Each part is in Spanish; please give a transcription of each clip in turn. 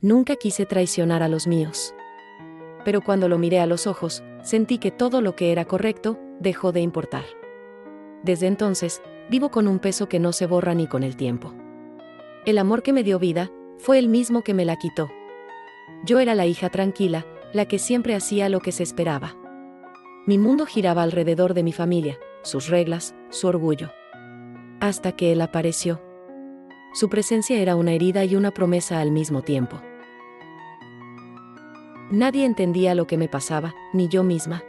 Nunca quise traicionar a los míos. Pero cuando lo miré a los ojos, sentí que todo lo que era correcto dejó de importar. Desde entonces, vivo con un peso que no se borra ni con el tiempo. El amor que me dio vida fue el mismo que me la quitó. Yo era la hija tranquila, la que siempre hacía lo que se esperaba. Mi mundo giraba alrededor de mi familia, sus reglas, su orgullo. Hasta que él apareció. Su presencia era una herida y una promesa al mismo tiempo. Nadie entendía lo que me pasaba, ni yo misma.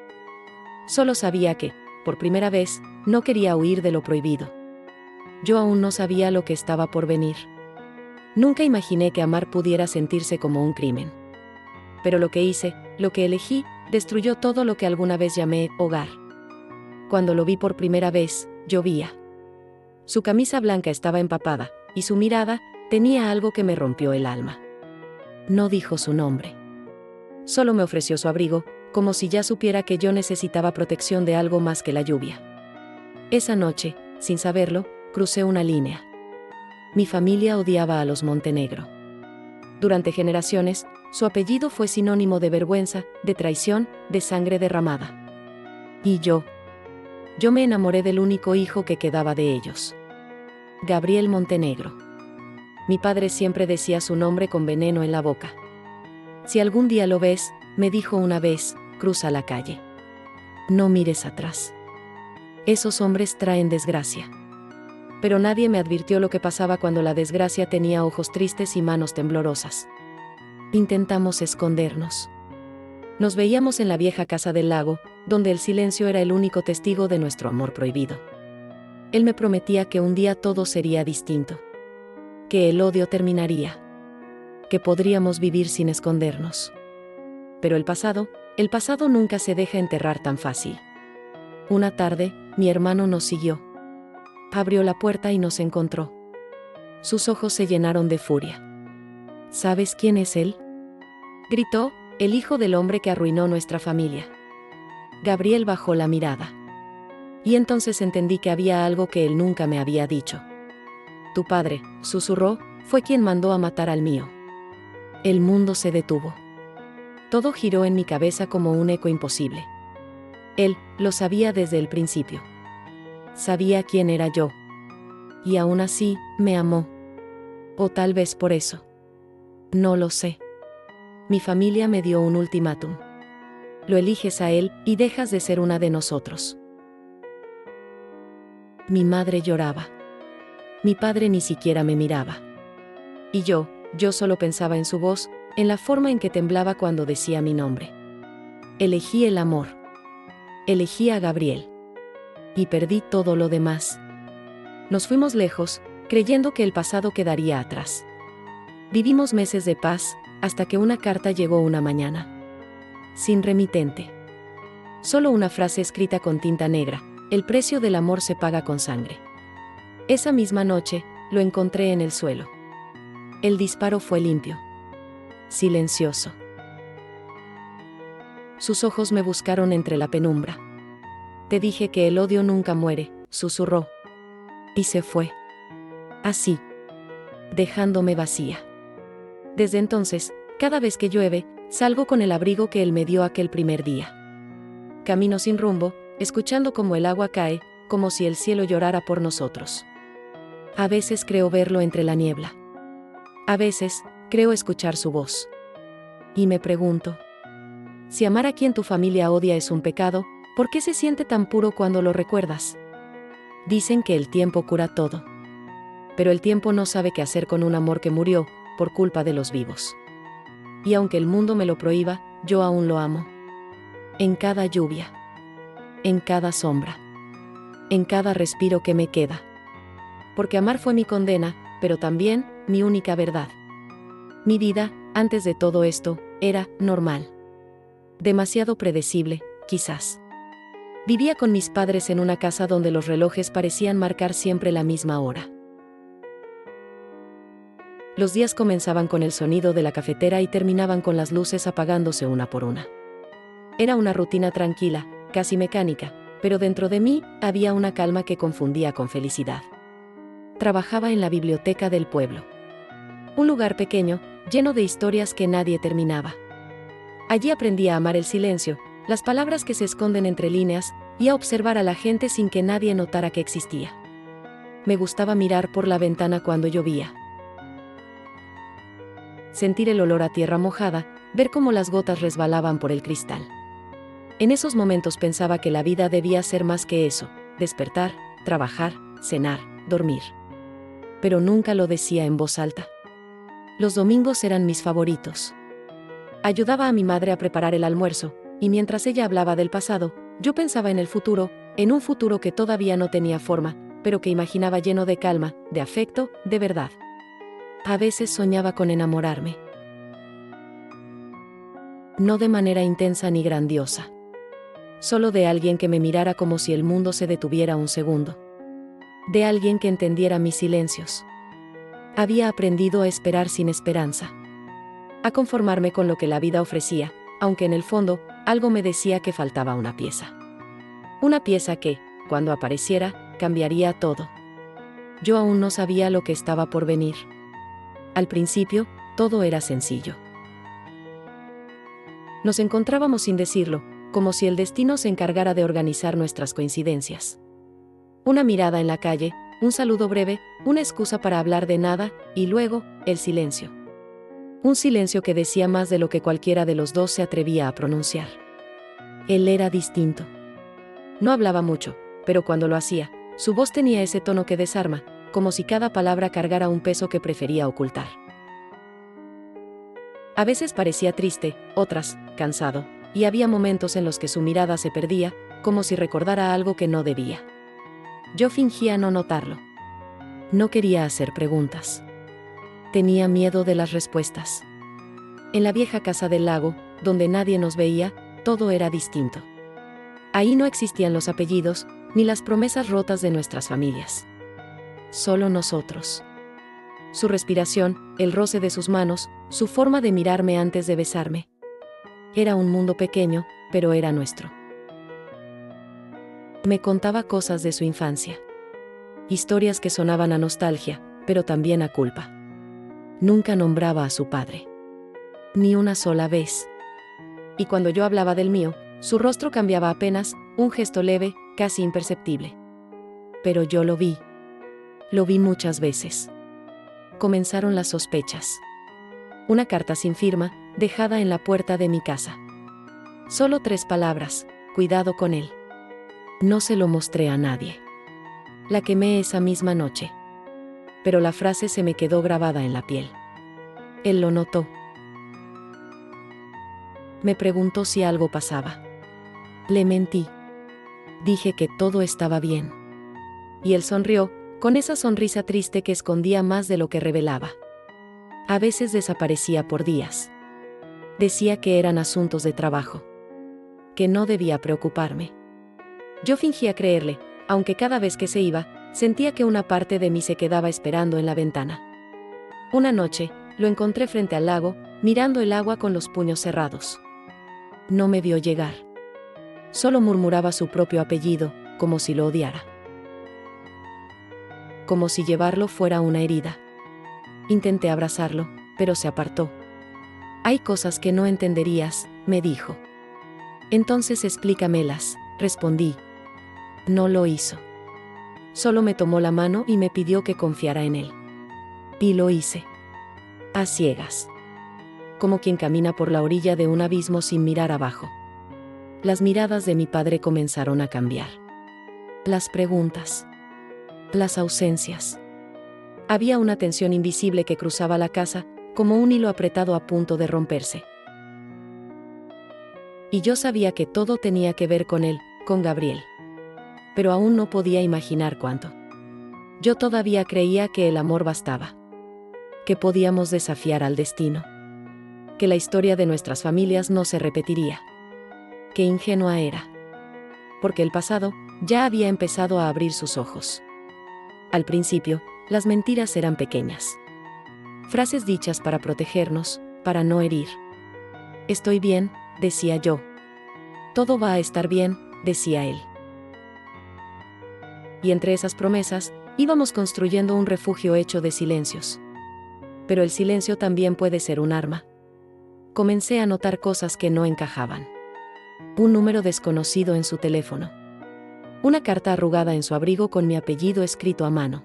Solo sabía que, por primera vez, no quería huir de lo prohibido. Yo aún no sabía lo que estaba por venir. Nunca imaginé que amar pudiera sentirse como un crimen. Pero lo que hice, lo que elegí, destruyó todo lo que alguna vez llamé hogar. Cuando lo vi por primera vez, llovía. Su camisa blanca estaba empapada, y su mirada tenía algo que me rompió el alma. No dijo su nombre. Solo me ofreció su abrigo, como si ya supiera que yo necesitaba protección de algo más que la lluvia. Esa noche, sin saberlo, crucé una línea. Mi familia odiaba a los Montenegro. Durante generaciones, su apellido fue sinónimo de vergüenza, de traición, de sangre derramada. Y yo me enamoré del único hijo que quedaba de ellos. Gabriel Montenegro. Mi padre siempre decía su nombre con veneno en la boca. Si algún día lo ves, me dijo una vez, cruza la calle. No mires atrás. Esos hombres traen desgracia. Pero nadie me advirtió lo que pasaba cuando la desgracia tenía ojos tristes y manos temblorosas. Intentamos escondernos. Nos veíamos en la vieja casa del lago, donde el silencio era el único testigo de nuestro amor prohibido. Él me prometía que un día todo sería distinto. Que el odio terminaría. Que podríamos vivir sin escondernos. Pero el pasado nunca se deja enterrar tan fácil. Una tarde, mi hermano nos siguió. Abrió la puerta y nos encontró. Sus ojos se llenaron de furia. ¿Sabes quién es él?, gritó, el hijo del hombre que arruinó nuestra familia. Gabriel bajó la mirada. Y entonces entendí que había algo que él nunca me había dicho. Tu padre, susurró, fue quien mandó a matar al mío. El mundo se detuvo. Todo giró en mi cabeza como un eco imposible. Él lo sabía desde el principio. Sabía quién era yo. Y aún así, me amó. O tal vez por eso. No lo sé. Mi familia me dio un ultimátum. Lo eliges a él y dejas de ser una de nosotros. Mi madre lloraba. Mi padre ni siquiera me miraba. Y yo solo pensaba en su voz, en la forma en que temblaba cuando decía mi nombre. Elegí el amor. Elegí a Gabriel. Y perdí todo lo demás. Nos fuimos lejos, creyendo que el pasado quedaría atrás. Vivimos meses de paz, hasta que una carta llegó una mañana. Sin remitente. Solo una frase escrita con tinta negra: el precio del amor se paga con sangre. Esa misma noche, lo encontré en el suelo. El disparo fue limpio. Silencioso. Sus ojos me buscaron entre la penumbra. Te dije que el odio nunca muere, susurró. Y se fue. Así. Dejándome vacía. Desde entonces, cada vez que llueve, salgo con el abrigo que él me dio aquel primer día. Camino sin rumbo, escuchando cómo el agua cae, como si el cielo llorara por nosotros. A veces creo verlo entre la niebla. A veces, creo escuchar su voz. Y me pregunto: si amar a quien tu familia odia es un pecado, ¿por qué se siente tan puro cuando lo recuerdas? Dicen que el tiempo cura todo. Pero el tiempo no sabe qué hacer con un amor que murió, por culpa de los vivos. Y aunque el mundo me lo prohíba, yo aún lo amo. En cada lluvia. En cada sombra. En cada respiro que me queda. Porque amar fue mi condena, pero también mi única verdad. Mi vida, antes de todo esto, era normal. Demasiado predecible, quizás. Vivía con mis padres en una casa donde los relojes parecían marcar siempre la misma hora. Los días comenzaban con el sonido de la cafetera y terminaban con las luces apagándose una por una. Era una rutina tranquila, casi mecánica, pero dentro de mí había una calma que confundía con felicidad. Trabajaba en la biblioteca del pueblo. Un lugar pequeño, lleno de historias que nadie terminaba. Allí aprendí a amar el silencio, las palabras que se esconden entre líneas, y a observar a la gente sin que nadie notara que existía. Me gustaba mirar por la ventana cuando llovía. Sentir el olor a tierra mojada, ver cómo las gotas resbalaban por el cristal. En esos momentos pensaba que la vida debía ser más que eso: despertar, trabajar, cenar, dormir. Pero nunca lo decía en voz alta. Los domingos eran mis favoritos. Ayudaba a mi madre a preparar el almuerzo, y mientras ella hablaba del pasado, yo pensaba en el futuro, en un futuro que todavía no tenía forma, pero que imaginaba lleno de calma, de afecto, de verdad. A veces soñaba con enamorarme. No de manera intensa ni grandiosa. Solo de alguien que me mirara como si el mundo se detuviera un segundo. De alguien que entendiera mis silencios. Había aprendido a esperar sin esperanza. A conformarme con lo que la vida ofrecía, aunque en el fondo, algo me decía que faltaba una pieza. Una pieza que, cuando apareciera, cambiaría todo. Yo aún no sabía lo que estaba por venir. Al principio, todo era sencillo. Nos encontrábamos sin decirlo, como si el destino se encargara de organizar nuestras coincidencias. Una mirada en la calle, un saludo breve, una excusa para hablar de nada, y luego, el silencio. Un silencio que decía más de lo que cualquiera de los dos se atrevía a pronunciar. Él era distinto. No hablaba mucho, pero cuando lo hacía, su voz tenía ese tono que desarma, como si cada palabra cargara un peso que prefería ocultar. A veces parecía triste, otras, cansado, y había momentos en los que su mirada se perdía, como si recordara algo que no debía. Yo fingía no notarlo. No quería hacer preguntas. Tenía miedo de las respuestas. En la vieja casa del lago, donde nadie nos veía, todo era distinto. Ahí no existían los apellidos, ni las promesas rotas de nuestras familias. Solo nosotros. Su respiración, el roce de sus manos, su forma de mirarme antes de besarme. Era un mundo pequeño, pero era nuestro. Me contaba cosas de su infancia. Historias que sonaban a nostalgia, pero también a culpa. Nunca nombraba a su padre. Ni una sola vez. Y cuando yo hablaba del mío, su rostro cambiaba apenas, un gesto leve, casi imperceptible. Pero yo lo vi. Lo vi muchas veces. Comenzaron las sospechas. Una carta sin firma, dejada en la puerta de mi casa. Solo 3 palabras: cuidado con él. No se lo mostré a nadie. La quemé esa misma noche. Pero la frase se me quedó grabada en la piel. Él lo notó. Me preguntó si algo pasaba. Le mentí. Dije que todo estaba bien. Y él sonrió, con esa sonrisa triste que escondía más de lo que revelaba. A veces desaparecía por días. Decía que eran asuntos de trabajo. Que no debía preocuparme. Yo fingía creerle, aunque cada vez que se iba, sentía que una parte de mí se quedaba esperando en la ventana. Una noche, lo encontré frente al lago, mirando el agua con los puños cerrados. No me vio llegar. Solo murmuraba su propio apellido, como si lo odiara. Como si llevarlo fuera una herida. Intenté abrazarlo, pero se apartó. Hay cosas que no entenderías, me dijo. Entonces explícamelas, respondí. No lo hizo. Solo me tomó la mano y me pidió que confiara en él. Y lo hice. A ciegas. Como quien camina por la orilla de un abismo sin mirar abajo. Las miradas de mi padre comenzaron a cambiar. Las preguntas. Las ausencias. Había una tensión invisible que cruzaba la casa, como un hilo apretado a punto de romperse. Y yo sabía que todo tenía que ver con él, con Gabriel. Pero aún no podía imaginar cuánto. Yo todavía creía que el amor bastaba. Que podíamos desafiar al destino. Que la historia de nuestras familias no se repetiría. Qué ingenua era. Porque el pasado ya había empezado a abrir sus ojos. Al principio, las mentiras eran pequeñas. Frases dichas para protegernos, para no herir. Estoy bien, decía yo. Todo va a estar bien, decía él. Y entre esas promesas, íbamos construyendo un refugio hecho de silencios. Pero el silencio también puede ser un arma. Comencé a notar cosas que no encajaban. Un número desconocido en su teléfono. Una carta arrugada en su abrigo con mi apellido escrito a mano.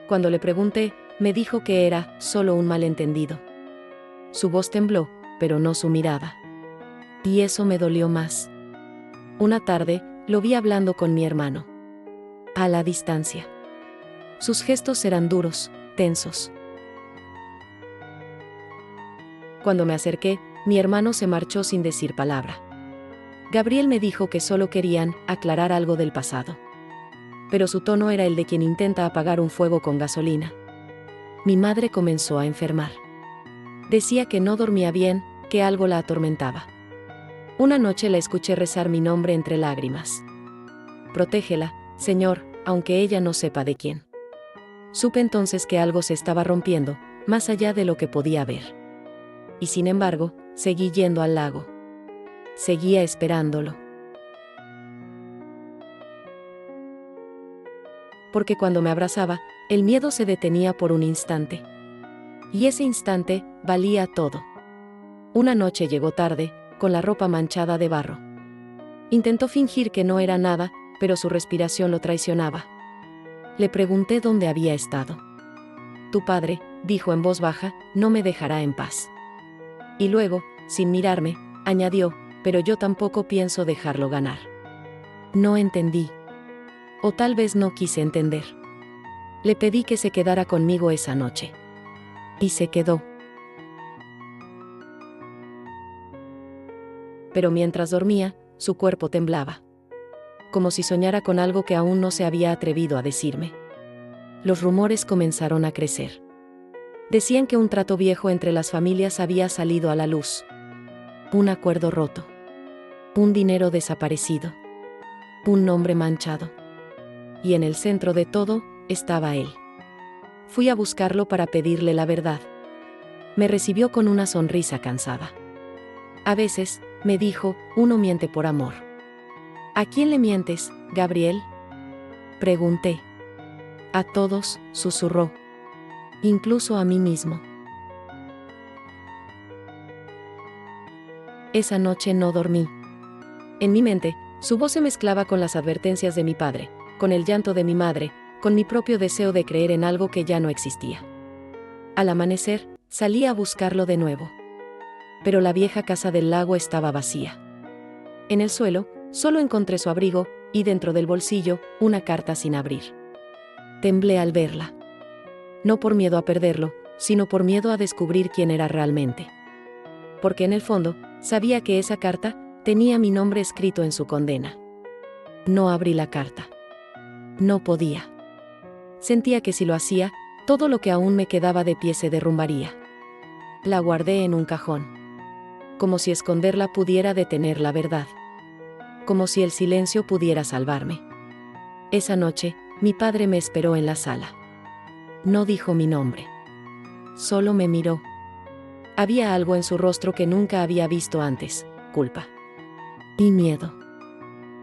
Cuando le pregunté, me dijo que era solo un malentendido. Su voz tembló, pero no su mirada. Y eso me dolió más. Una tarde, lo vi hablando con mi hermano. A la distancia. Sus gestos eran duros, tensos. Cuando me acerqué, mi hermano se marchó sin decir palabra. Gabriel me dijo que solo querían aclarar algo del pasado. Pero su tono era el de quien intenta apagar un fuego con gasolina. Mi madre comenzó a enfermar. Decía que no dormía bien, que algo la atormentaba. Una noche la escuché rezar mi nombre entre lágrimas. Protégela, Señor, aunque ella no sepa de quién. Supe entonces que algo se estaba rompiendo, más allá de lo que podía ver. Y sin embargo, seguí yendo al lago. Seguía esperándolo. Porque cuando me abrazaba, el miedo se detenía por un instante. Y ese instante valía todo. Una noche llegó tarde, con la ropa manchada de barro. Intentó fingir que no era nada, pero su respiración lo traicionaba. Le pregunté dónde había estado. Tu padre, dijo en voz baja, no me dejará en paz. Y luego, sin mirarme, añadió, pero yo tampoco pienso dejarlo ganar. No entendí. O tal vez no quise entender. Le pedí que se quedara conmigo esa noche. Y se quedó. Pero mientras dormía, su cuerpo temblaba. Como si soñara con algo que aún no se había atrevido a decirme. Los rumores comenzaron a crecer. Decían que un trato viejo entre las familias había salido a la luz. Un acuerdo roto. Un dinero desaparecido. Un nombre manchado. Y en el centro de todo, estaba él. Fui a buscarlo para pedirle la verdad. Me recibió con una sonrisa cansada. A veces, me dijo, uno miente por amor. ¿A quién le mientes, Gabriel? Pregunté. A todos, susurró. Incluso a mí mismo. Esa noche no dormí. En mi mente, su voz se mezclaba con las advertencias de mi padre, con el llanto de mi madre, con mi propio deseo de creer en algo que ya no existía. Al amanecer, salí a buscarlo de nuevo. Pero la vieja casa del lago estaba vacía. En el suelo, solo encontré su abrigo, y dentro del bolsillo, una carta sin abrir. Temblé al verla. No por miedo a perderlo, sino por miedo a descubrir quién era realmente. Porque en el fondo, sabía que esa carta tenía mi nombre escrito en su condena. No abrí la carta. No podía. Sentía que si lo hacía, todo lo que aún me quedaba de pie se derrumbaría. La guardé en un cajón. Como si esconderla pudiera detener la verdad. Como si el silencio pudiera salvarme. Esa noche, mi padre me esperó en la sala. No dijo mi nombre. Solo me miró. Había algo en su rostro que nunca había visto antes, culpa. Y miedo.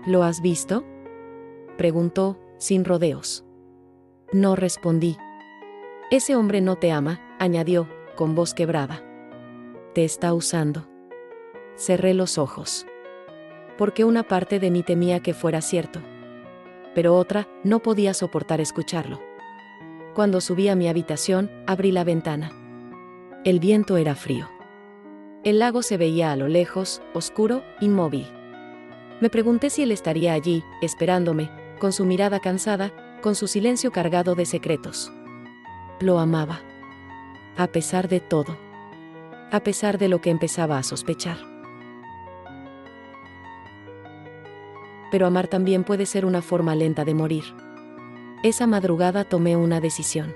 ¿Lo has visto? Preguntó, sin rodeos. No respondí. Ese hombre no te ama, añadió, con voz quebrada. Te está usando. Cerré los ojos. Porque una parte de mí temía que fuera cierto. Pero otra, no podía soportar escucharlo. Cuando subí a mi habitación, abrí la ventana. El viento era frío. El lago se veía a lo lejos, oscuro, inmóvil. Me pregunté si él estaría allí, esperándome, con su mirada cansada, con su silencio cargado de secretos. Lo amaba. A pesar de todo. A pesar de lo que empezaba a sospechar. Pero amar también puede ser una forma lenta de morir. Esa madrugada tomé una decisión.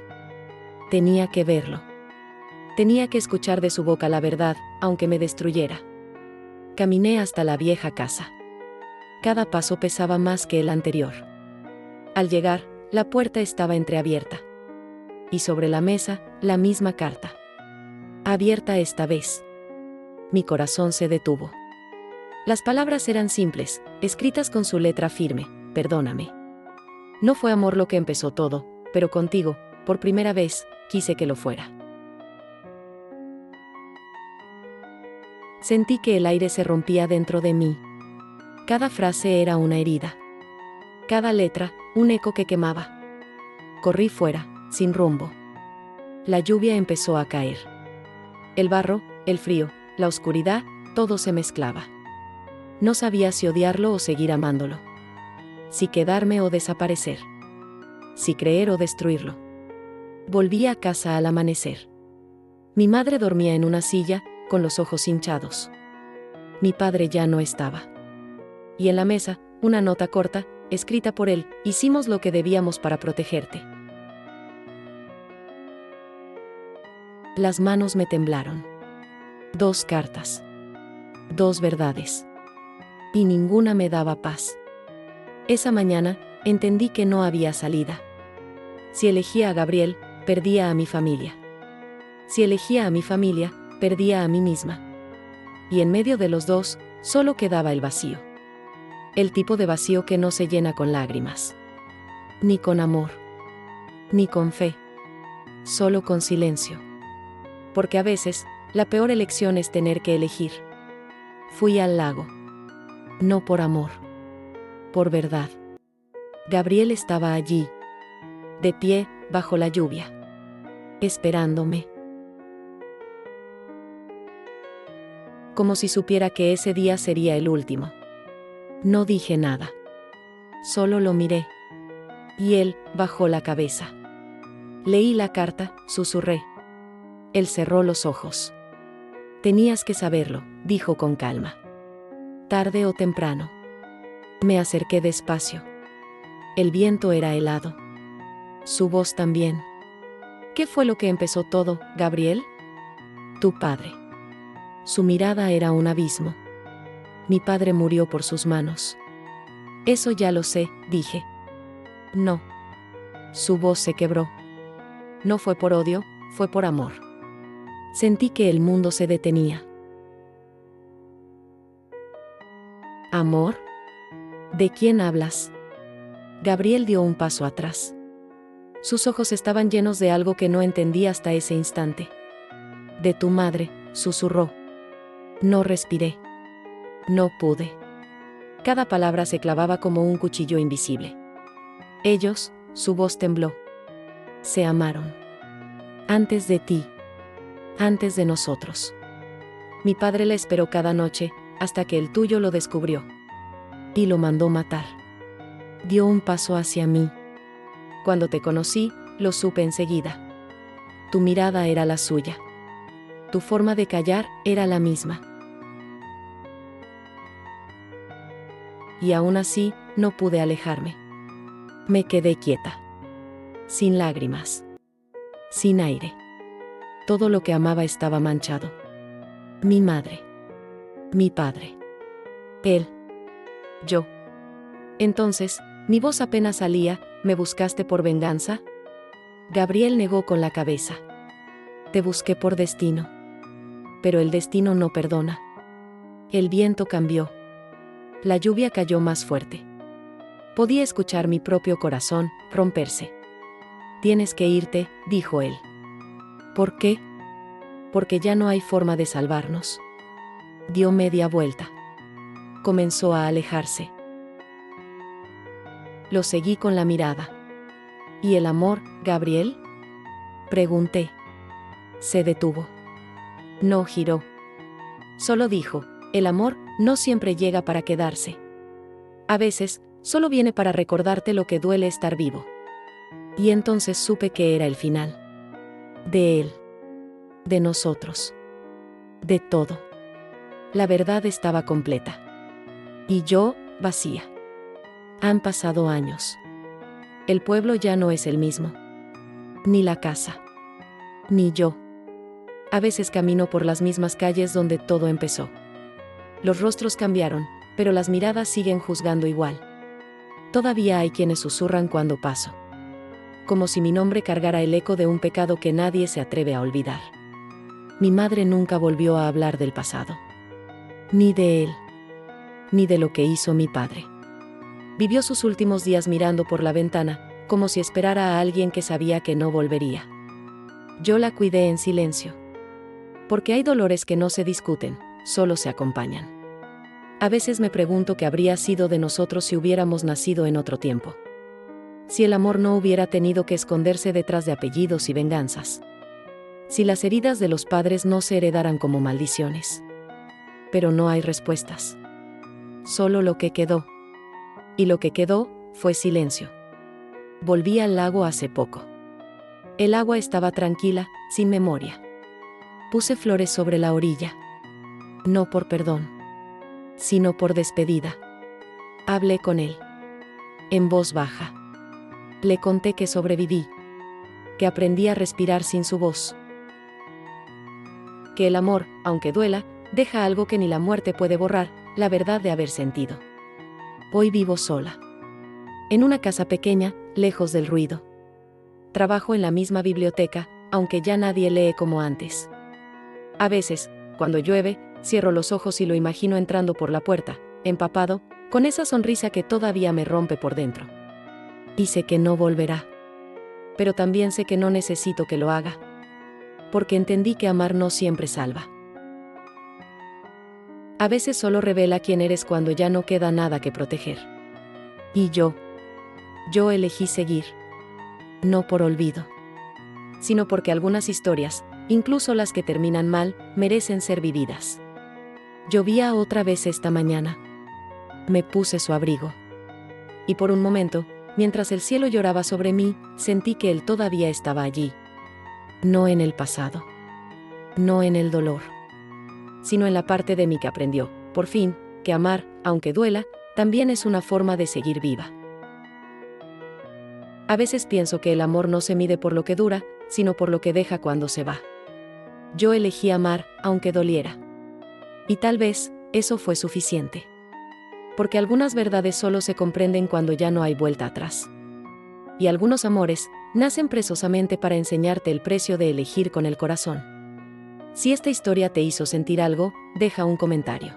Tenía que verlo. Tenía que escuchar de su boca la verdad, aunque me destruyera. Caminé hasta la vieja casa. Cada paso pesaba más que el anterior. Al llegar, la puerta estaba entreabierta. Y sobre la mesa, la misma carta. Abierta esta vez. Mi corazón se detuvo. Las palabras eran simples, escritas con su letra firme, perdóname. No fue amor lo que empezó todo, pero contigo, por primera vez, quise que lo fuera. Sentí que el aire se rompía dentro de mí. Cada frase era una herida. Cada letra, un eco que quemaba. Corrí fuera, sin rumbo. La lluvia empezó a caer. El barro, el frío, la oscuridad, todo se mezclaba. No sabía si odiarlo o seguir amándolo. Si quedarme o desaparecer. Si creer o destruirlo. Volví a casa al amanecer. Mi madre dormía en una silla, con los ojos hinchados. Mi padre ya no estaba. Y en la mesa, una nota corta, escrita por él: hicimos lo que debíamos para protegerte. Las manos me temblaron. 2 cartas. 2 verdades. Y ninguna me daba paz. Esa mañana, entendí que no había salida. Si elegía a Gabriel, perdía a mi familia. Si elegía a mi familia, perdía a mí misma. Y en medio de los dos, solo quedaba el vacío. El tipo de vacío que no se llena con lágrimas. Ni con amor. Ni con fe. Solo con silencio. Porque a veces, la peor elección es tener que elegir. Fui al lago. No por amor. Por verdad. Gabriel estaba allí. De pie, bajo la lluvia. Esperándome. Como si supiera que ese día sería el último. No dije nada. Solo lo miré. Y él bajó la cabeza. Leí la carta, susurré. Él cerró los ojos. Tenías que saberlo, dijo con calma. Tarde o temprano. Me acerqué despacio. El viento era helado. Su voz también. ¿Qué fue lo que empezó todo, Gabriel? Tu padre. Su mirada era un abismo. Mi padre murió por sus manos. Eso ya lo sé, dije. No. Su voz se quebró. No fue por odio, fue por amor. Sentí que el mundo se detenía. ¿Amor? ¿De quién hablas? Gabriel dio un paso atrás. Sus ojos estaban llenos de algo que no entendí hasta ese instante. De tu madre, susurró. No respiré. No pude. Cada palabra se clavaba como un cuchillo invisible. Ellos, su voz tembló. Se amaron. Antes de ti. Antes de nosotros. Mi padre la esperó cada noche, hasta que el tuyo lo descubrió. Y lo mandó matar. Dio un paso hacia mí. Cuando te conocí, lo supe enseguida. Tu mirada era la suya. Tu forma de callar era la misma. Y aún así, no pude alejarme. Me quedé quieta. Sin lágrimas. Sin aire. Todo lo que amaba estaba manchado. Mi madre. Mi padre. Él. Yo. Entonces, mi voz apenas salía: ¿me buscaste por venganza? Gabriel negó con la cabeza. Te busqué por destino. Pero el destino no perdona. El viento cambió. La lluvia cayó más fuerte. Podía escuchar mi propio corazón romperse. Tienes que irte, dijo él. ¿Por qué? Porque ya no hay forma de salvarnos. Dio media vuelta. Comenzó a alejarse. Lo seguí con la mirada. ¿Y el amor, Gabriel? Pregunté. Se detuvo. No giró. Solo dijo: el amor no siempre llega para quedarse. A veces, solo viene para recordarte lo que duele estar vivo. Y entonces supe que era el final. De él. De nosotros. De todo. La verdad estaba completa. Y yo, vacía. Han pasado años. El pueblo ya no es el mismo. Ni la casa. Ni yo. A veces camino por las mismas calles donde todo empezó. Los rostros cambiaron, pero las miradas siguen juzgando igual. Todavía hay quienes susurran cuando paso. Como si mi nombre cargara el eco de un pecado que nadie se atreve a olvidar. Mi madre nunca volvió a hablar del pasado. Ni de él. Ni de lo que hizo mi padre. Vivió sus últimos días mirando por la ventana, como si esperara a alguien que sabía que no volvería. Yo la cuidé en silencio. Porque hay dolores que no se discuten, solo se acompañan. A veces me pregunto qué habría sido de nosotros si hubiéramos nacido en otro tiempo. Si el amor no hubiera tenido que esconderse detrás de apellidos y venganzas. Si las heridas de los padres no se heredaran como maldiciones. Pero no hay respuestas. Solo lo que quedó. Y lo que quedó fue silencio. Volví al lago hace poco. El agua estaba tranquila, sin memoria. Puse flores sobre la orilla. No por perdón, sino por despedida. Hablé con él. En voz baja. Le conté que sobreviví. Que aprendí a respirar sin su voz. Que el amor, aunque duela, deja algo que ni la muerte puede borrar, la verdad de haber sentido. Hoy vivo sola. En una casa pequeña, lejos del ruido. Trabajo en la misma biblioteca, aunque ya nadie lee como antes. A veces, cuando llueve, cierro los ojos y lo imagino entrando por la puerta, empapado, con esa sonrisa que todavía me rompe por dentro. Y sé que no volverá. Pero también sé que no necesito que lo haga. Porque entendí que amar no siempre salva. A veces solo revela quién eres cuando ya no queda nada que proteger. Y yo elegí seguir. No por olvido. Sino porque algunas historias, incluso las que terminan mal, merecen ser vividas. Llovía otra vez esta mañana. Me puse su abrigo. Y por un momento, mientras el cielo lloraba sobre mí, sentí que él todavía estaba allí. No en el pasado. No en el dolor. Sino en la parte de mí que aprendió, por fin, que amar, aunque duela, también es una forma de seguir viva. A veces pienso que el amor no se mide por lo que dura, sino por lo que deja cuando se va. Yo elegí amar, aunque doliera. Y tal vez, eso fue suficiente. Porque algunas verdades solo se comprenden cuando ya no hay vuelta atrás. Y algunos amores, nacen precisamente para enseñarte el precio de elegir con el corazón. Si esta historia te hizo sentir algo, deja un comentario.